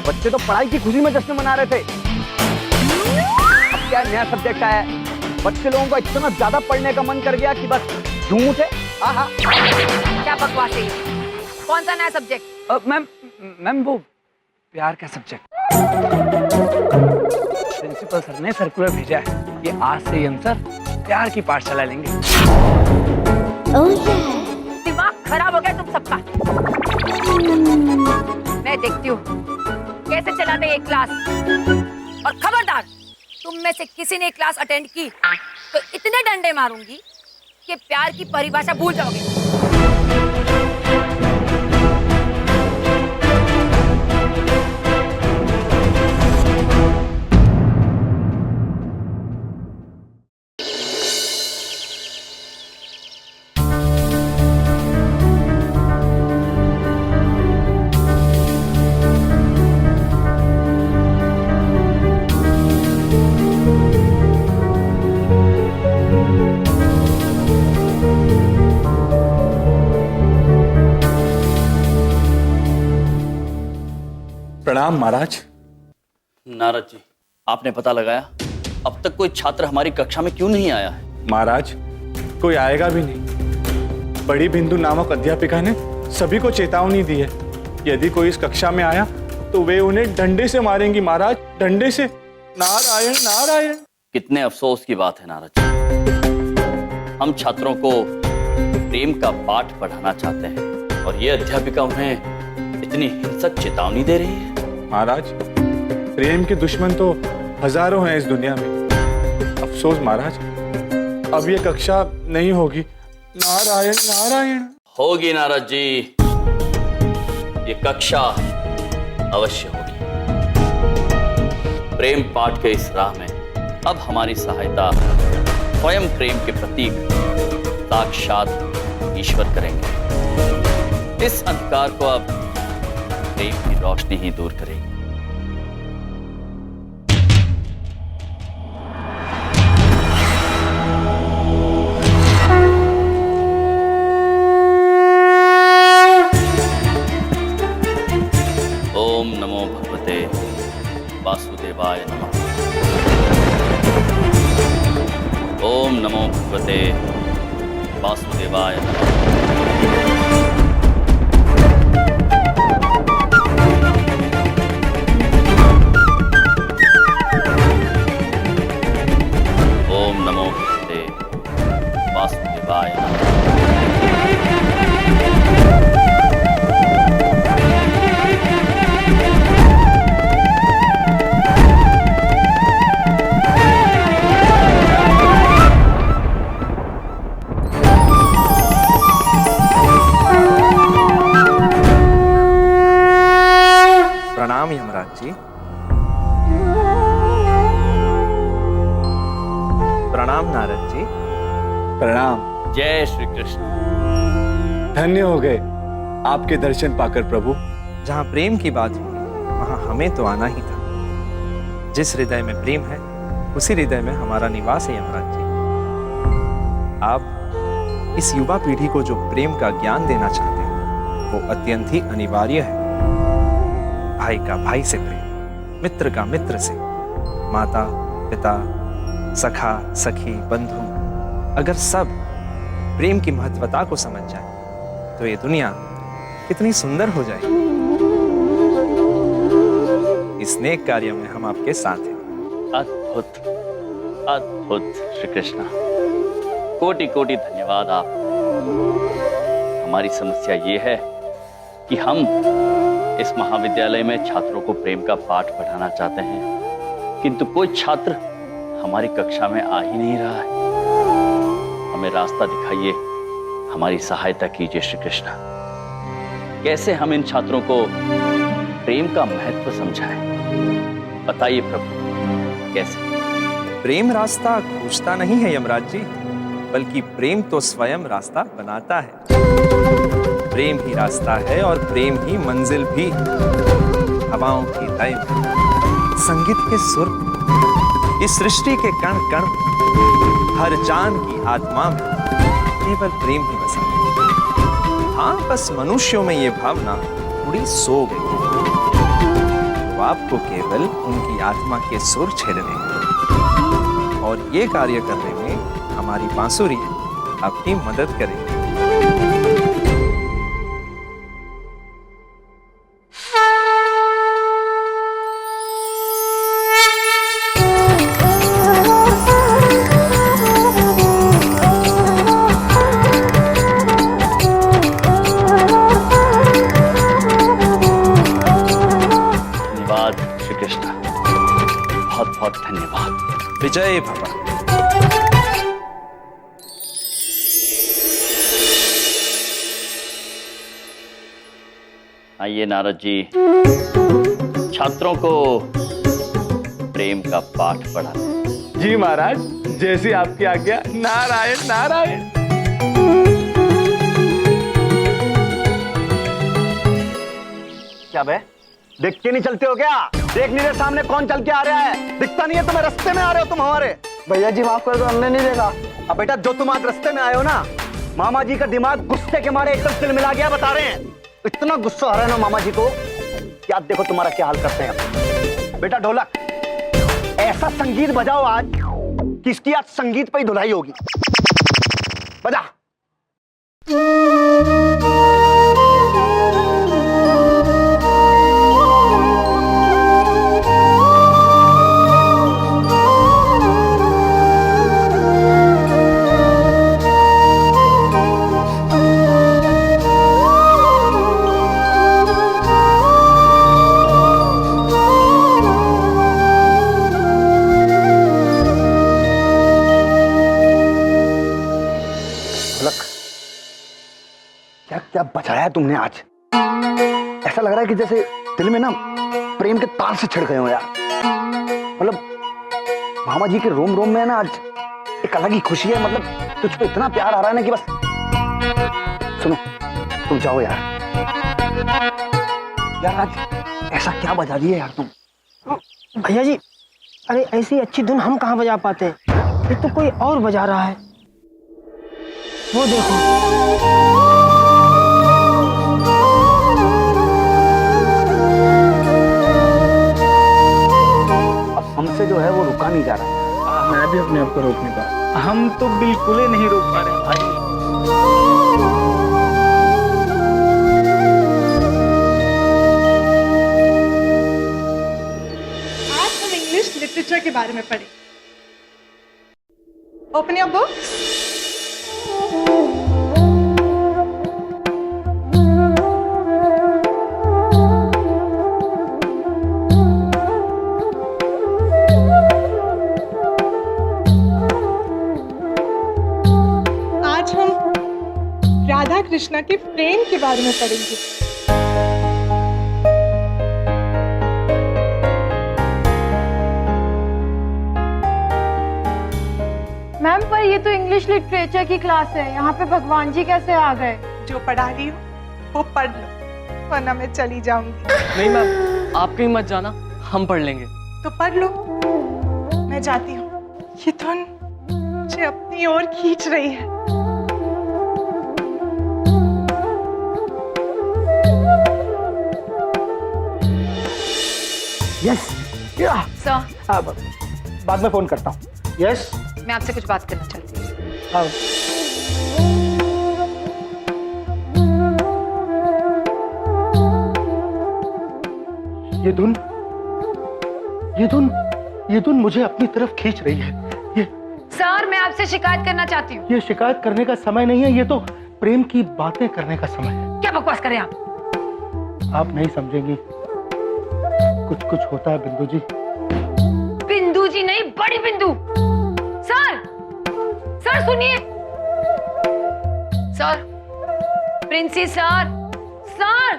बच्चे तो पढ़ाई की खुशी में जश्न मना रहे थे। अब क्या नया सब्जेक्ट आया है, बच्चे लोगों को इतना ज्यादा पढ़ने का मन कर गया कि बस झूम उठे। आहा, क्या बकवास है? कौन सा नया सब्जेक्ट? मैम वो प्यार का सब्जेक्ट। प्रिंसिपल सर ने सर्कुलर भेजा है कि आज से हम सर प्यार की पाठशाला लेंगे। दिमाग खराब हो गया तुम सबका। मैं देखती हूँ कैसे चलाते ये क्लास। और खबरदार, तुम में से किसी ने क्लास अटेंड की तो इतने डंडे मारूंगी कि प्यार की परिभाषा भूल जाओगे। प्रणाम महाराज। नारद जी, आपने पता लगाया अब तक कोई छात्र हमारी कक्षा में क्यों नहीं आया है? महाराज, कोई आएगा भी नहीं। बड़ी बिंदु नामक अध्यापिका ने सभी को चेतावनी दी है, यदि कोई इस कक्षा में आया तो वे उन्हें डंडे से मारेंगी महाराज, डंडे से। नारायण नारायण। कितने अफसोस की बात है नारद जी। हम छात्रों को प्रेम का पाठ पढ़ाना चाहते हैं और ये अध्यापिका उन्हें इतनी हिंसक चेतावनी दे रही है। महाराज, प्रेम के दुश्मन तो हजारों हैं इस दुनिया में। अफसोस महाराज, अब ये कक्षा नहीं होगी। नारायण नारायण। होगी नारद जी, ये कक्षा अवश्य होगी। प्रेम पाठ के इस राह में अब हमारी सहायता स्वयं प्रेम के प्रतीक साक्षात ईश्वर करेंगे। इस अंधकार को अब प्रेम की रोशनी ही दूर करेगी। ओम नमो भगवते वासुदेवाय नमः। ओम नमो भगवते वासुदेवाय नमः। ओम नमो भगवते वासुदेवाय नमः। प्रणाम यमराज जी। प्रणाम नारद जी। प्रणाम। जय श्री कृष्ण। धन्य हो गए आपके दर्शन पाकर प्रभु। जहाँ प्रेम की बात हुई वहाँ हमें तो आना ही था। जिस हृदय में प्रेम है उसी हृदय में हमारा निवास है यमराज जी। आप इस युवा पीढ़ी को जो प्रेम का ज्ञान देना चाहते हैं वो अत्यंत ही अनिवार्य है। भाई का भाई से प्रेम, मित्र का मित्र से, माता पिता, सखा सखी, बंधु अगर सब प्रेम की महत्वता को समझ जाए तो ये दुनिया कितनी सुंदर हो जाए। इस नेक कार्य में हम आपके साथ हैं। अद्भुत अद्भुत श्री कृष्णा, कोटि कोटि धन्यवाद आप। हमारी समस्या ये है कि हम इस महाविद्यालय में छात्रों को प्रेम का पाठ पढ़ाना चाहते हैं, किंतु कोई छात्र हमारी कक्षा में आ ही नहीं रहा है। हमें रास्ता दिखाइए, हमारी सहायता कीजिए श्री कृष्णा। कैसे हम इन छात्रों को प्रेम का महत्व समझाएं? बताइए प्रभु, कैसे? प्रेम रास्ता खोजता नहीं है यमराज जी, बल्कि प्रेम तो स्वयं रास्ता बनाता है। प्रेम ही रास्ता है और प्रेम ही मंजिल भी। हवाओं की लय में, संगीत के सुर में, इस सृष्टि के कण कण में, हर जान की आत्मा में केवल प्रेम ही बसा है। हाँ, बस मनुष्यों में ये भावना थोड़ी सो गई है। तो आपको केवल उनकी आत्मा के सुर छेड़ने हैं और ये कार्य करने में हमारी बांसुरी आपकी मदद करेगी। बहुत धन्यवाद। विजय भवा। आइए नारद जी, छात्रों को प्रेम का पाठ पढ़ा। जी महाराज, जैसी आपकी आज्ञा। नारायण नारायण। क्या बे, देख के नहीं चलते हो क्या? देख नहीं रहे सामने कौन चल के आ रहा है? दिखता नहीं है तुम्हें? रास्ते में आ रहे हो तुम हमारे। भैया जी माफ कर दो, हमने नहीं देखा। अब बेटा, जो तुम आज रास्ते में आए हो ना, मामा जी का दिमाग गुस्से के मारे एकदम तिलमिला गया, बता रहे हैं। इतना गुस्सा आ रहा है ना मामा जी को कि आज देखो तुम्हारा क्या हाल करते हैं। बेटा ढोलक, ऐसा संगीत बजाओ आज कि इसकी आज संगीत पे ही धुलाई होगी। बजा। क्या बजाया है तुमने आज? ऐसा लग रहा है कि जैसे दिल में ना प्रेम के तार से छिड़ गए हो यार। मतलब मामा जी के रोम रोम में ना आज एक अलग ही खुशी है। मतलब तुझ पे इतना प्यार आ रहा है ना कि बस। सुनो, तुम जाओ यार। यार आज ऐसा क्या बजा दिया यार तुम? भैया जी, अरे ऐसी अच्छी धुन हम कहाँ बजा पाते हैं? ये तो कोई और बजा रहा है। वो देखो। हमसे जो है वो रुका नहीं जा रहा है। मैं भी अपने आप को रोक नहीं पा रहा। हम तो बिल्कुल ही नहीं रोक पा रहे भाई। आज हम इंग्लिश लिटरेचर के बारे में पढ़ें। Open your books. Radha Krishna के प्रेम के बारे में पढ़ेंगे। मैम, पर ये तो इंग्लिश लिटरेचर की क्लास है, यहाँ पे भगवान जी कैसे आ गए? जो पढ़ा रही हो वो पढ़ लो, वरना मैं चली जाऊंगी। नहीं मैम, आप कहीं मत जाना, हम पढ़ लेंगे। तो पढ़ लो, मैं जाती हूँ। ये धुन मुझे अपनी ओर खींच रही है। यस, सर, बाद में फोन करता हूँ। यस, मैं आपसे कुछ बात करना चाहती हूँ। ये धुन मुझे अपनी तरफ खींच रही है। सर, मैं आपसे शिकायत करना चाहती हूँ। ये शिकायत करने का समय नहीं है, ये तो प्रेम की बातें करने का समय है। क्या बकवास करें आप? आप नहीं समझेंगी, कुछ कुछ होता है बिंदु जी। बिंदु जी नहीं, बड़ी बिंदु। सर, सर सुनिए। सर, प्रिंसी सर, सर,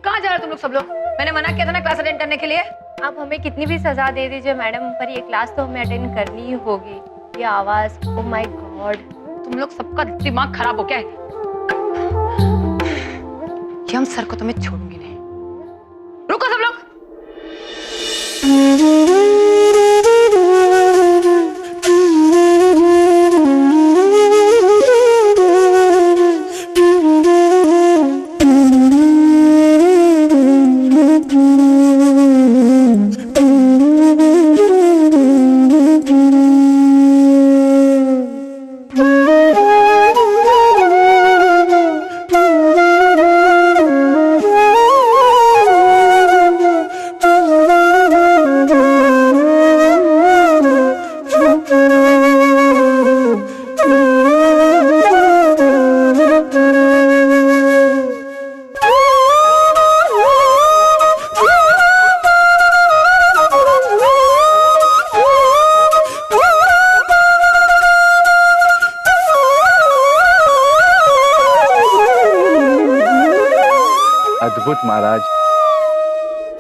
कहाँ जा रहे हो तुम लोग सब लोग? मैंने मना किया था ना क्लास अटेंड करने के लिए। आप हमें कितनी भी सजा दे दीजिए मैडम, पर ये क्लास तो हमें अटेंड करनी ही होगी। ये आवाज, ओह माय गॉड। तुम लोग सबका दिमाग खराब हो क्या है? हम सर को तो मैं छोड़ूंगी नहीं। रुको सब लोग। अद्भुत महाराज,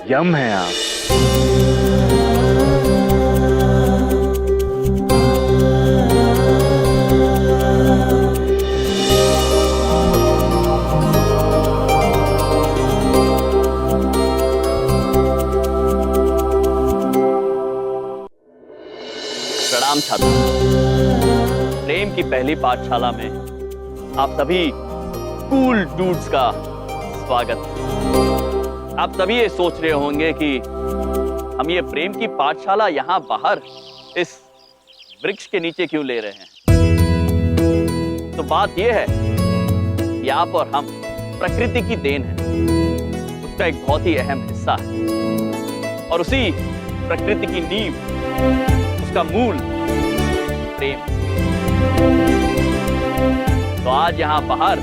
यम है आप। प्रणाम छात्र। प्रेम की पहली पाठशाला में आप सभी कूल डूड्स का स्वागत। आप सभी ये सोच रहे होंगे कि हम ये प्रेम की पाठशाला यहाँ बाहर इस वृक्ष के नीचे क्यों ले रहे हैं। तो बात यह है कि आप और हम प्रकृति की देन है, उसका एक बहुत ही अहम हिस्सा है। और उसी प्रकृति की नींव, उसका मूल प्रेम। तो आज यहाँ बाहर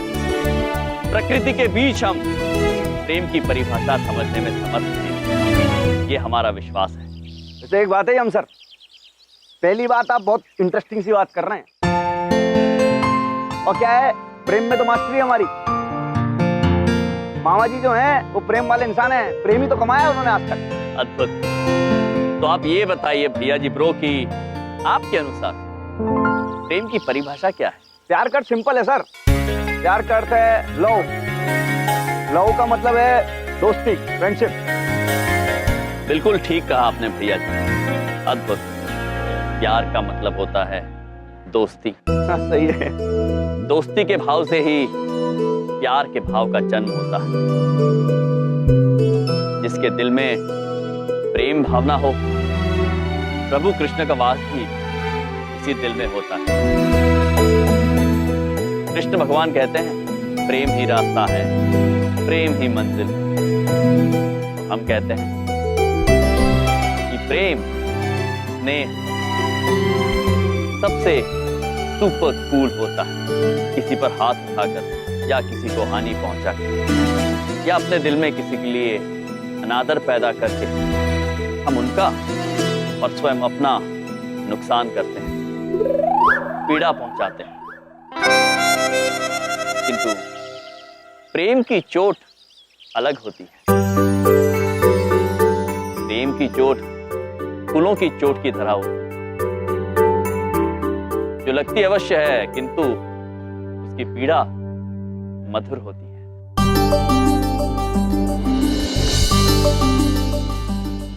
प्रकृति के बीच हम प्रेम की परिभाषा समझने में समर्थ हैं, ये हमारा विश्वास है। वैसे एक बात है हम सर, पहली बात आप बहुत इंटरेस्टिंग सी बात कर रहे हैं। और क्या है, प्रेम में तो मास्टरी है हमारी। मामा जी जो हैं वो प्रेम वाले इंसान हैं, प्रेम ही तो कमाया उन्होंने आज तक। अद्भुत। तो आप ये बताइए भैया जी ब्रो कि आपके अनुसार प्रेम की परिभाषा क्या है? प्यार का सिंपल है सर। प्यार का अर्थ है लव। लव का मतलब है दोस्ती, फ्रेंडशिप। बिल्कुल ठीक कहा आपने भैया जी, अद्भुत। प्यार का मतलब होता है दोस्ती। हाँ, सही है। दोस्ती के भाव से ही प्यार के भाव का जन्म होता है। जिसके दिल में प्रेम भावना हो, प्रभु कृष्ण का वास भी इसी दिल में होता है। कृष्ण भगवान कहते हैं प्रेम ही रास्ता है, प्रेम ही मंजिल। हम कहते हैं कि प्रेम, स्नेह सबसे सुपर कूल होता है। किसी पर हाथ उठाकर या किसी को हानि पहुंचाकर या अपने दिल में किसी के लिए अनादर पैदा करके हम उनका और स्वयं अपना नुकसान करते हैं, पीड़ा पहुंचाते हैं। किंतु प्रेम की चोट अलग होती है। प्रेम की चोट फूलों की चोट की तरह होती है, जो लगती अवश्य है किंतु उसकी पीड़ा मधुर होती है।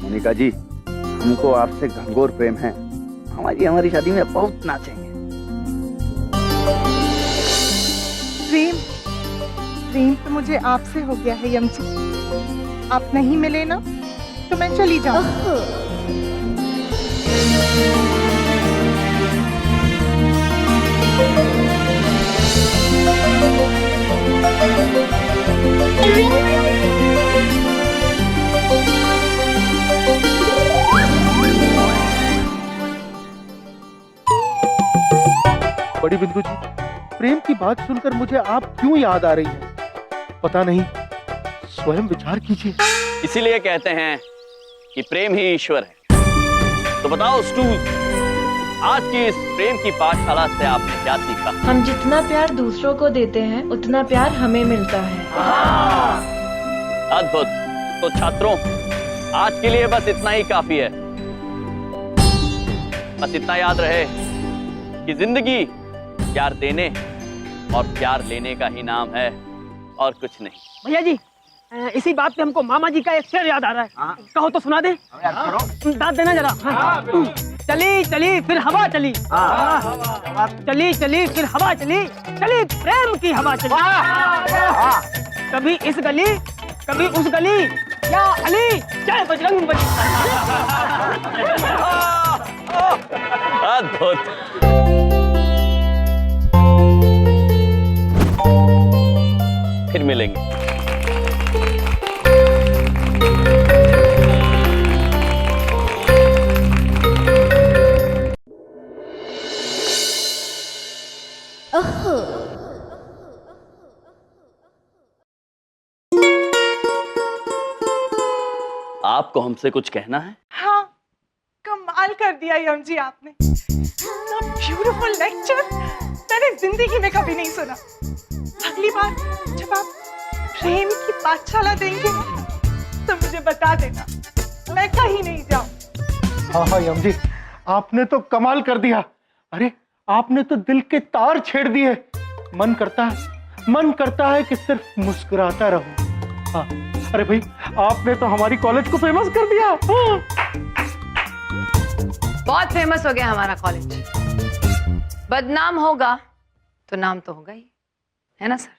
मोनिका जी, हमको आपसे घनघोर प्रेम है। हमारी शादी में बहुत नाचेंगे। प्रेम तो मुझे आपसे हो गया है यम जी। आप नहीं मिले ना तो मैं चली जाऊँ। बड़ी बिंदु जी, प्रेम की बात सुनकर मुझे आप क्यों याद आ रही है? पता नहीं, स्वयं विचार कीजिए। इसीलिए कहते हैं कि प्रेम ही ईश्वर है। तो बताओ स्टूज, आज की इस प्रेम की पाठशाला से आपने क्या सीखा? हम जितना प्यार दूसरों को देते हैं उतना प्यार हमें मिलता है। अद्भुत। तो छात्रों, आज के लिए बस इतना ही काफी है। बस इतना याद रहे कि जिंदगी प्यार देने और प्यार लेने का ही नाम है और कुछ नहीं। भैया जी, इसी बात पे हमको मामा जी का एक शेर याद आ रहा है। कहो तो सुना दे। दाद देना जरा। चली चली फिर हवा चली, चली चली फिर हवा चली, चली प्रेम की हवा चली। कभी इस गली कभी उस गली, या अली जय बजरंग बली। अद्भुत। फिर मिलेंगे। आपको हमसे कुछ कहना है? हाँ, कमाल कर दिया यम जी आपने। ब्यूटीफुल लेक्चर मैंने जिंदगी में कभी नहीं सुना। अगली बार जब आप प्रेम की पाठशाला देंगे तो मुझे बता देना, मैं कहीं नहीं जाऊं। हाँ हाँ यम जी, आपने तो कमाल कर दिया। अरे आपने तो दिल के तार छेड़ दिए। मन करता है कि सिर्फ मुस्कुराता रहूं। हाँ, अरे भाई, आपने तो हमारी कॉलेज को फेमस कर दिया। हाँ। बहुत फेमस हो गया हमारा कॉलेज। बदनाम होगा तो नाम तो होगा ही, है ना सर?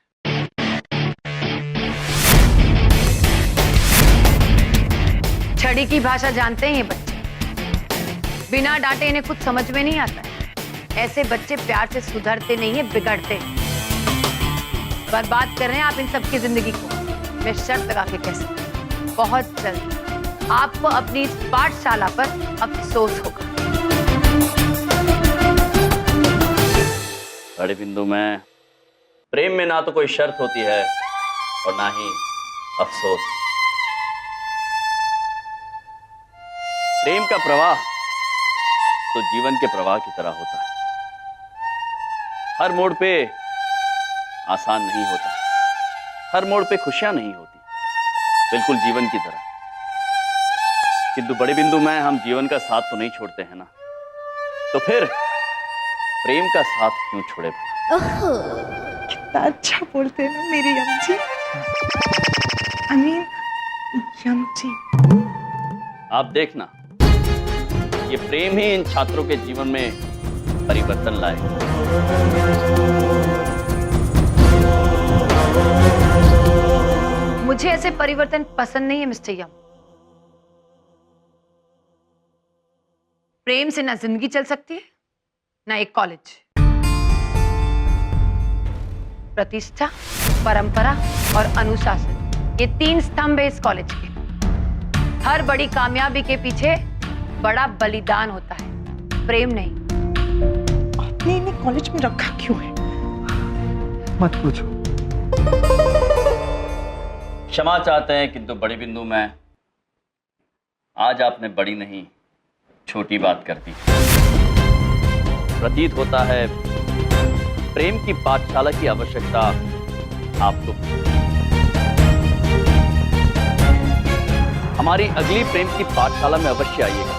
छड़ी की भाषा जानते हैं ये बच्चे, बिना डांटे इन्हें कुछ समझ में नहीं आता है। ऐसे बच्चे प्यार से सुधरते नहीं है, बिगड़ते हैं। बर्बाद कर रहे हैं आप इन सबकी जिंदगी को। मैं शर्त लगा के कह सकती हूं, बहुत जल्द आपको अपनी इस पाठशाला पर अफसोस होगा। बड़े बिंदु में प्रेम में ना तो कोई शर्त होती है और ना ही अफसोस। प्रेम का प्रवाह तो जीवन के प्रवाह की तरह होता है। हर मोड़ पे आसान नहीं होता, हर मोड़ पे खुशियां नहीं होती, बिल्कुल जीवन की तरह। किंतु बड़े बिंदु में हम जीवन का साथ तो नहीं छोड़ते हैं ना, तो फिर प्रेम का साथ क्यों छोड़े? कितना अच्छा बोलते हैं ना मेरे यम जी। I mean, यम जी। आप देखना, ये प्रेम ही इन छात्रों के जीवन में परिवर्तन लाए। मुझे ऐसे परिवर्तन पसंद नहीं है मिस्टर यम। प्रेम से ना जिंदगी चल सकती है ना एक कॉलेज। प्रतिष्ठा, परंपरा और अनुशासन, ये 3 स्तंभ है इस कॉलेज के। हर बड़ी कामयाबी के पीछे बड़ा बलिदान होता है, प्रेम नहीं। आपने इन्हें कॉलेज में रखा क्यों है? मत पूछो। क्षमा चाहते हैं, किंतु बड़ी बिंदु में आज आपने बड़ी नहीं छोटी बात कर दी। प्रतीत होता है प्रेम की पाठशाला की आवश्यकता आपको। हमारी अगली प्रेम की पाठशाला में अवश्य आइएगा।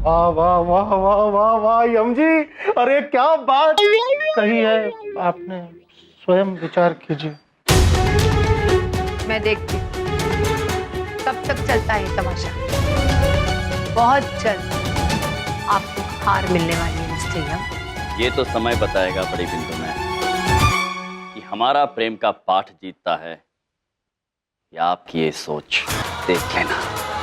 वाह वाह वाह वाह वाह वाह यम जी, अरे क्या बात कही है आपने। स्वयं विचार कीजिए। मैं देखती हूँ कब तक चलता है तमाशा। बहुत जल्द आपको हार मिलने वाली है मिस्टर यम। ये तो समय बताएगा बड़ी बिंदु में कि हमारा प्रेम का पाठ जीतता है या आपकी ये सोच, देख लेना।